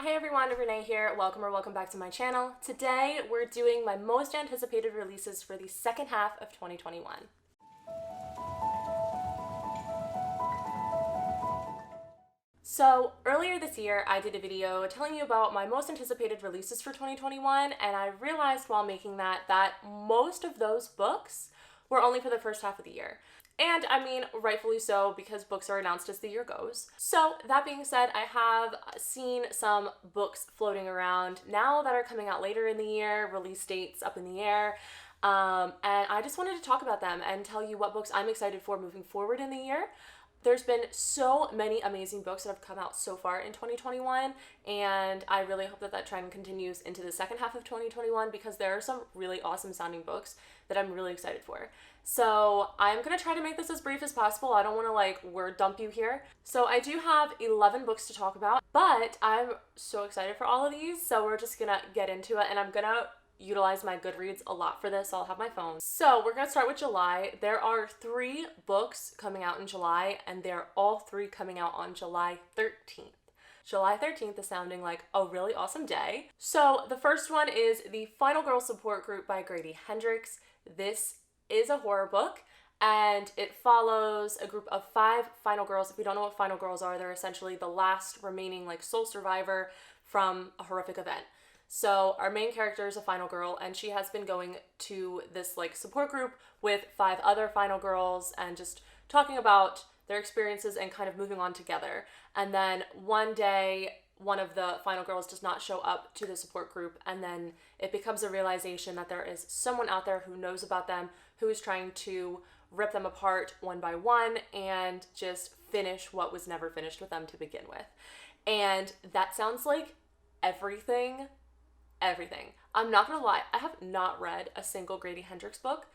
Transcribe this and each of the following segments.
Hey everyone, Renee here. Welcome back to my channel. Today we're doing my most anticipated releases for the second half of 2021. So earlier this year I did a video telling you about my most anticipated releases for 2021, and I realized while making that most of those books were only for the first half of the year. And I mean, rightfully so, because books are announced as the year goes. So that being said, I have seen some books floating around now that are coming out later in the year, release dates up in the air. And I just wanted to talk about them and tell you what books I'm excited for moving forward in the year. There's been so many amazing books that have come out so far in 2021, and I really hope that trend continues into the second half of 2021 because there are some really awesome sounding books that I'm really excited for. So I'm going to try to make this as brief as possible. I don't want to word dump you here. So I do have 11 books to talk about, but I'm so excited for all of these, so we're just going to get into it, and I'm going to utilize my Goodreads a lot for this. I'll have my phone. So we're gonna start with July. There are 3 books coming out in July, and they're all 3 coming out on July 13th. July 13th is sounding like a really awesome day. So the first one is The Final Girl Support Group by Grady Hendrix. This is a horror book, and it follows a group of 5 final girls. If you don't know what final girls are, they're essentially the last remaining sole survivor from a horrific event. So our main character is a final girl, and she has been going to this support group with 5 other final girls and just talking about their experiences and kind of moving on together. And then one day, one of the final girls does not show up to the support group, and then it becomes a realization that there is someone out there who knows about them, who is trying to rip them apart one by one and just finish what was never finished with them to begin with. And that sounds like everything. I'm not gonna lie, I have not read a single Grady Hendrix book,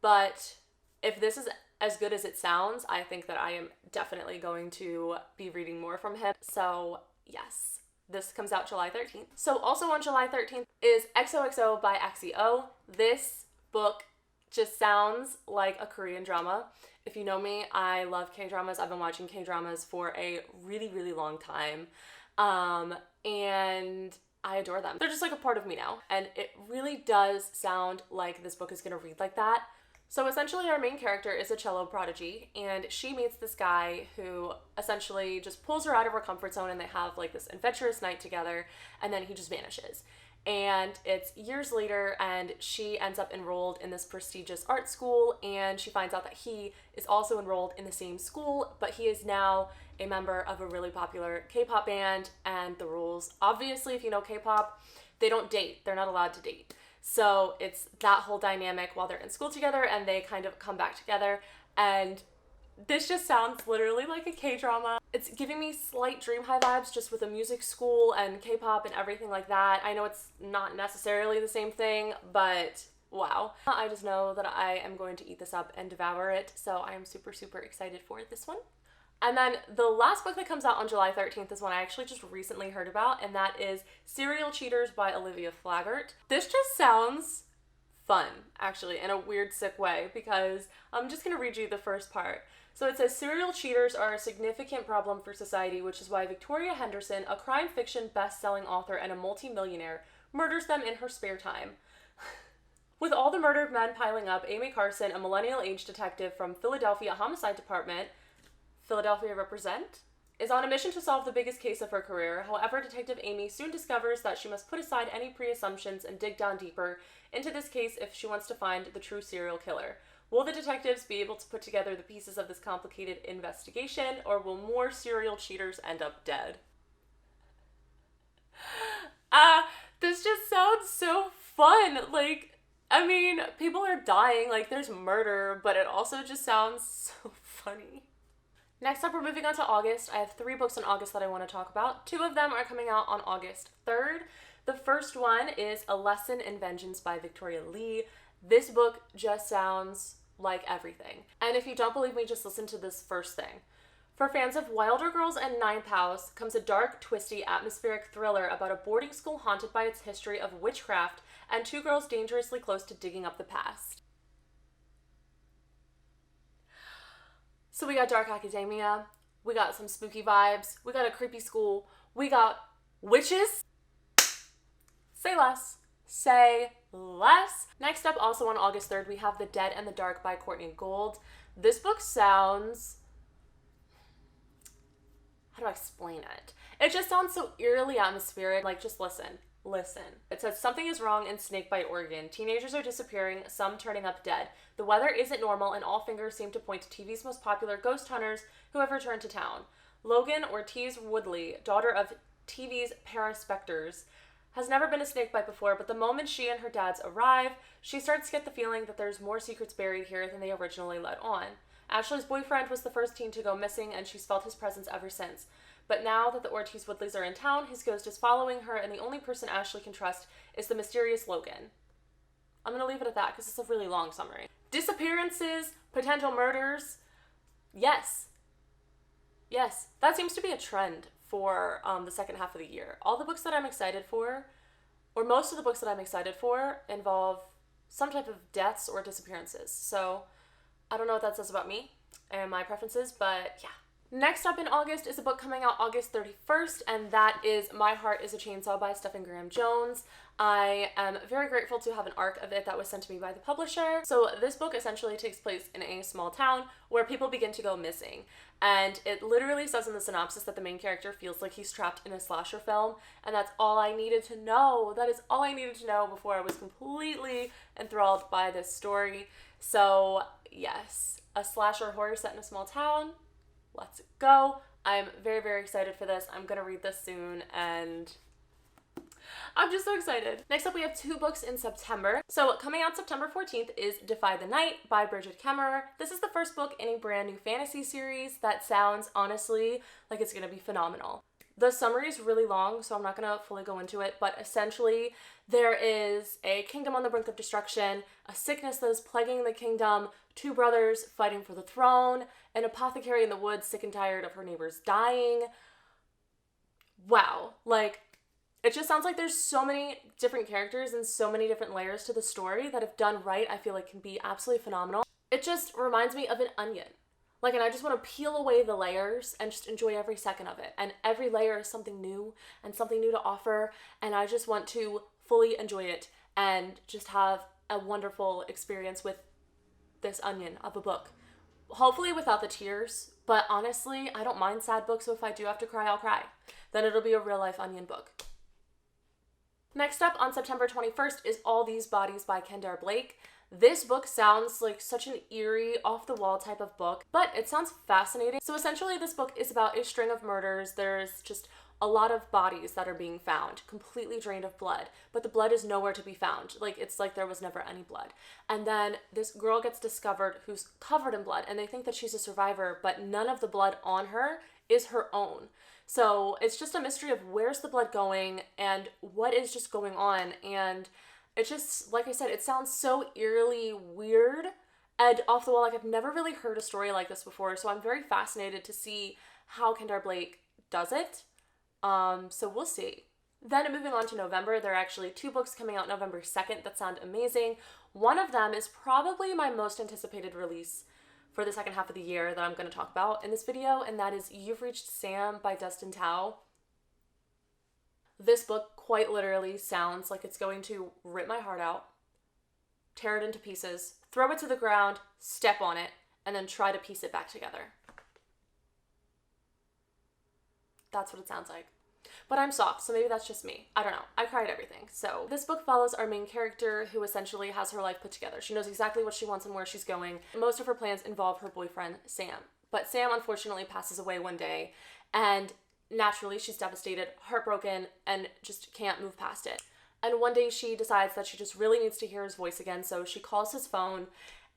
but if this is as good as it sounds, I think that I am definitely going to be reading more from him. So yes, this comes out July 13th. So also on July 13th is Xoxo by Xoxo. This book just sounds like a Korean drama. If you know me, I love K-dramas. I've been watching K-dramas for a really long time. And I adore them. They're just a part of me now. And it really does sound like this book is gonna read like that. So essentially our main character is a cello prodigy, and she meets this guy who essentially just pulls her out of her comfort zone, and they have this adventurous night together, and then he just vanishes. And it's years later, and she ends up enrolled in this prestigious art school, and she finds out that he is also enrolled in the same school, but he is now a member of a really popular K-pop band. And the rules, obviously, if you know K-pop, they don't date. They're not allowed to date. So it's that whole dynamic while they're in school together, and they kind of come back together. And this just sounds literally like a K-drama. It's giving me slight Dream High vibes, just with a music school and K-pop and everything like that. I know it's not necessarily the same thing, but wow. I just know that I am going to eat this up and devour it, so I am super excited for this one. And then the last book that comes out on July 13th is one I actually just recently heard about, and that is Serial Cheaters by Olivia Flaggart. This just sounds fun, actually, in a weird, sick way, because I'm just going to read you the first part. So it says, serial cheaters are a significant problem for society, which is why Victoria Henderson, a crime fiction best-selling author and a multi-millionaire, murders them in her spare time. With all the murdered men piling up, Amy Carson, a millennial-age detective from Philadelphia Homicide Department, Philadelphia represent, is on a mission to solve the biggest case of her career. However, Detective Amy soon discovers that she must put aside any pre-assumptions and dig down deeper into this case if she wants to find the true serial killer. Will the detectives be able to put together the pieces of this complicated investigation, or will more serial cheaters end up dead? This just sounds so fun. I mean, people are dying, there's murder, but it also just sounds so funny. Next up, we're moving on to August. I have 3 books in August that I want to talk about. 2 of them are coming out on August 3rd. The first one is A Lesson in Vengeance by Victoria Lee. This book just sounds like everything. And if you don't believe me, just listen to this first thing. For fans of Wilder Girls and Ninth House comes a dark, twisty, atmospheric thriller about a boarding school haunted by its history of witchcraft and 2 girls dangerously close to digging up the past. So we got dark academia, we got some spooky vibes, we got a creepy school, we got Witches? Say less. Say less. Next up, also on August 3rd, we have The Dead and the Dark by Courtney Gold. This book sounds... how do I explain it? It just sounds so eerily atmospheric. Like, just listen. Listen. It says, something is wrong in Snakebite, Oregon. Teenagers are disappearing, some turning up dead. The weather isn't normal, and all fingers seem to point to TV's most popular ghost hunters who have returned to town. Logan Ortiz Woodley, daughter of TV's Paraspectors, has never been a snakebite before, but the moment she and her dads arrive, she starts to get the feeling that there's more secrets buried here than they originally let on. Ashley's boyfriend was the first teen to go missing, and she's felt his presence ever since. But now that the Ortiz Woodleys are in town, his ghost is following her, and the only person Ashley can trust is the mysterious Logan. I'm going to leave it at that because it's a really long summary. Disappearances, potential murders. Yes. Yes. That seems to be a trend for the second half of the year. All the books that I'm excited for, or most of the books that I'm excited for, involve some type of deaths or disappearances. So I don't know what that says about me and my preferences, but yeah. Next up in August is a book coming out August 31st, and that is My Heart is a Chainsaw by Stephen Graham Jones. I am very grateful to have an arc of it that was sent to me by the publisher. So this book essentially takes place in a small town where people begin to go missing. And it literally says in the synopsis that the main character feels like he's trapped in a slasher film, and that's all I needed to know. That is all I needed to know before I was completely enthralled by this story. So yes, a slasher horror set in a small town. Let's go. I'm very, very excited for this. I'm gonna read this soon, and I'm just so excited. Next up, we have two books in September. So coming out September 14th is Defy the Night by Bridget Kemmerer. This is the first book in a brand new fantasy series that sounds, honestly, like it's gonna be phenomenal. The summary is really long, so I'm not gonna fully go into it, but essentially there is a kingdom on the brink of destruction, a sickness that is plaguing the kingdom, two brothers fighting for the throne, an apothecary in the woods sick and tired of her neighbors dying. Wow, like, it just sounds like there's so many different characters and so many different layers to the story that, if done right, I feel like can be absolutely phenomenal. It just reminds me of an onion. Like, and I just want to peel away the layers and just enjoy every second of it. And every layer is something new and something new to offer. And I just want to fully enjoy it and just have a wonderful experience with this onion of a book. Hopefully without the tears, but honestly, I don't mind sad books, so if I do have to cry, I'll cry. Then it'll be a real life onion book. Next up on September 21st is All These Bodies by Kendare Blake. This book sounds like such an eerie, off-the-wall type of book, but it sounds fascinating. So essentially this book is about a string of murders. There's just a lot of bodies that are being found, completely drained of blood, but the blood is nowhere to be found. Like, it's like there was never any blood. And then this girl gets discovered who's covered in blood, and they think that she's a survivor, but none of the blood on her is her own. So it's just a mystery of where's the blood going and what is just going on. And it's just, like I said, it sounds so eerily weird and off the wall. Like, I've never really heard a story like this before, so I'm very fascinated to see how Kendare Blake does it. So we'll see. Then moving on to November, there are actually two books coming out November 2nd that sound amazing. One of them is probably my most anticipated release for the second half of the year that I'm going to talk about in this video, and that is You've Reached Sam by Dustin Tao. This book quite literally sounds like it's going to rip my heart out, tear it into pieces, throw it to the ground, step on it, and then try to piece it back together. That's what it sounds like. But I'm soft, so maybe that's just me. I don't know. I cried everything. So this book follows our main character who essentially has her life put together. She knows exactly what she wants and where she's going. Most of her plans involve her boyfriend, Sam. But Sam unfortunately passes away one day, and naturally she's devastated, heartbroken, and just can't move past it. And one day she decides that she just really needs to hear his voice again, so she calls his phone,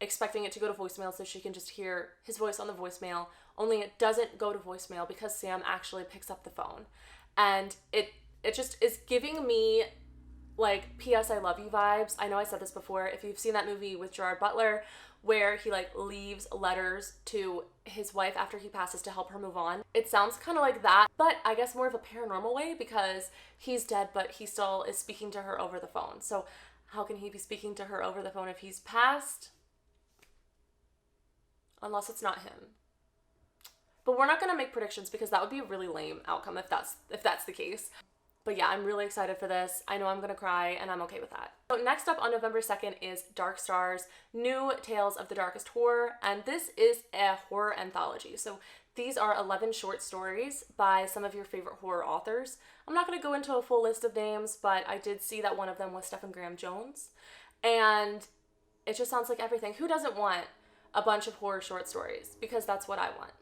expecting it to go to voicemail so she can just hear his voice on the voicemail, only it doesn't go to voicemail because Sam actually picks up the phone. And it just is giving me like P.S. I Love You vibes. I know I said this before. If you've seen that movie with Gerard Butler where he like leaves letters to his wife after he passes to help her move on, it sounds kind of like that, but I guess more of a paranormal way because he's dead, but he still is speaking to her over the phone. So how can he be speaking to her over the phone if he's passed? Unless it's not him. But we're not going to make predictions because that would be a really lame outcome if that's the case. But yeah, I'm really excited for this. I know I'm gonna cry, and I'm okay with that. So next up on November 2nd is Dark Stars, New Tales of the Darkest Horror, and this is a horror anthology. So these are 11 short stories by some of your favorite horror authors. I'm not gonna go into a full list of names, but I did see that one of them was Stephen Graham Jones, and it just sounds like everything. Who doesn't want a bunch of horror short stories? Because that's what I want.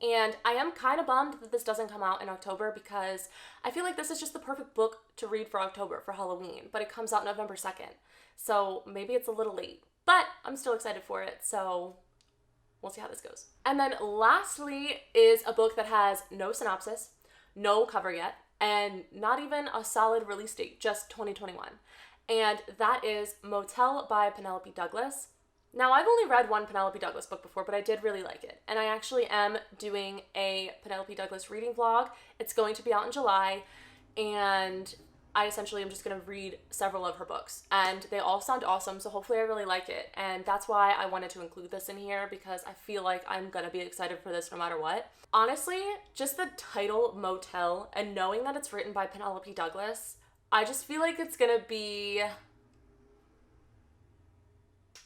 And I am kind of bummed that this doesn't come out in October because I feel like this is just the perfect book to read for October, for Halloween, but it comes out November 2nd. So maybe it's a little late, but I'm still excited for it, so we'll see how this goes. And then lastly is a book that has no synopsis, no cover yet, and not even a solid release date, just 2021. And that is Motel by Penelope Douglas. Now, I've only read one Penelope Douglas book before, but I did really like it. And I actually am doing a Penelope Douglas reading vlog. It's going to be out in July, and I essentially am just going to read several of her books. And they all sound awesome, so hopefully I really like it. And that's why I wanted to include this in here, because I feel like I'm going to be excited for this no matter what. Honestly, just the title Motel and knowing that it's written by Penelope Douglas, I just feel like it's going to be...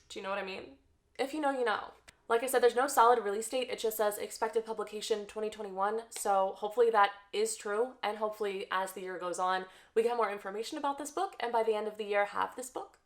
Do you know what I mean? If you know, you know. Like I said, there's no solid release date. It just says expected publication 2021. So hopefully that is true. And hopefully as the year goes on, we get more information about this book. And by the end of the year, have this book.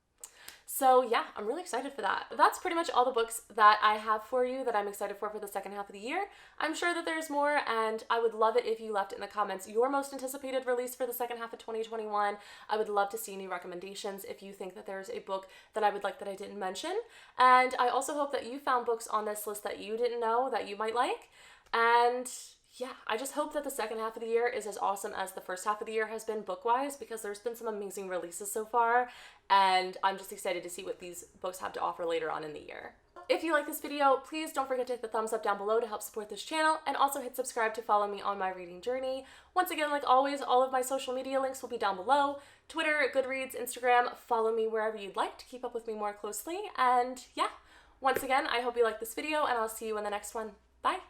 So yeah, I'm really excited for that. That's pretty much all the books that I have for you that I'm excited for the second half of the year. I'm sure that there's more, and I would love it if you left in the comments your most anticipated release for the second half of 2021. I would love to see any recommendations if you think that there's a book that I would like that I didn't mention. And I also hope that you found books on this list that you didn't know that you might like. And yeah, I just hope that the second half of the year is as awesome as the first half of the year has been book-wise, because there's been some amazing releases so far, and I'm just excited to see what these books have to offer later on in the year. If you like this video, please don't forget to hit the thumbs up down below to help support this channel, and also hit subscribe to follow me on my reading journey. Once again, like always, all of my social media links will be down below. Twitter, Goodreads, Instagram, follow me wherever you'd like to keep up with me more closely, and yeah, once again, I hope you liked this video, and I'll see you in the next one. Bye!